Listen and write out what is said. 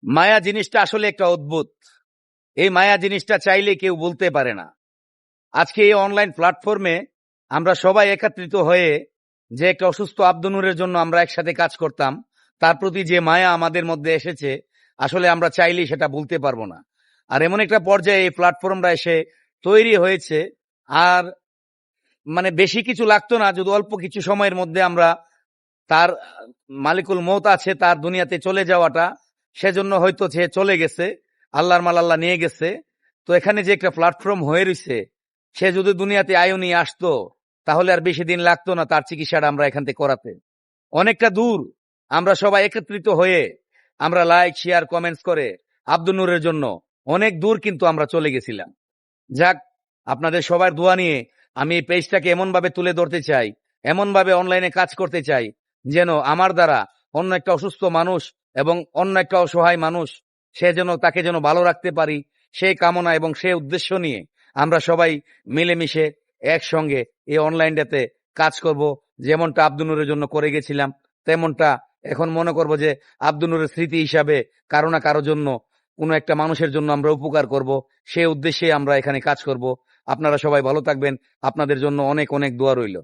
মায়া জিনিসটা আসলে একটা অদ্ভুত। এই মায়া জিনিসটা চাইলে কেউ বলতে পারে না। আজকে এই অনলাইন প্ল্যাটফর্মে আমরা সবাই একত্রিত হয়ে যে একটা অসুস্থ আব্দুনুরের জন্য আমরা একসাথে কাজ করতাম, তার প্রতি যে মায়া আমাদের মধ্যে এসেছে, আসলে আমরা চাইলেই সেটা বলতে পারবো না। আর এমন একটা পর্যায়ে এই প্ল্যাটফর্মটা এসে তৈরি হয়েছে, আর মানে বেশি কিছু লাগতো না যদি অল্প কিছু সময়ের মধ্যে আমরা তার মালিকুল মৌত আছে, তার দুনিয়াতে চলে যাওয়াটা, সেজন্য হয়তো সে চলে গেছে, আল্লাহর মাল আল্লাহ নিয়ে গেছে। তো এখানে যে একটা প্ল্যাটফর্ম হয়ে রয়েছে, সে যদি দুনিয়াতে আয়ু নিয়ে আসতো তাহলে আর বেশি দিন লাগতো না তার চিকিৎসাটা আমরা এখান থেকে করাতে। অনেকটা দূর আমরা সবাই একত্রিত হয়ে আমরা লাইক শেয়ার কমেন্টস করে আব্দুল নূরের জন্য অনেক দূর কিন্তু আমরা চলে গেছিলাম। যাক, আপনাদের সবার দোয়া নিয়ে আমি এই পেজটাকে এমন ভাবে তুলে ধরতে চাই, এমন ভাবে অনলাইনে কাজ করতে চাই, যেন আমার দ্বারা অন্য একটা অসুস্থ মানুষ এবং অন্য একটা অসহায় মানুষ, সে যেন তাকে যেন ভালো রাখতে পারি, সেই কামনা এবং সেই উদ্দেশ্য নিয়ে আমরা সবাই মিলেমিশে একসঙ্গে এই অনলাইনটাতে কাজ করব। যেমনটা আব্দুল নূরের জন্য করে গেছিলাম, তেমনটা এখন মনে করব যে আব্দুল নূরের স্মৃতি হিসাবে কারো না কারোর জন্য, কোনো একটা মানুষের জন্য আমরা উপকার করব, সেই উদ্দেশ্যে আমরা এখানে কাজ করব। আপনারা সবাই ভালো থাকবেন। আপনাদের জন্য অনেক অনেক দোয়া রইল।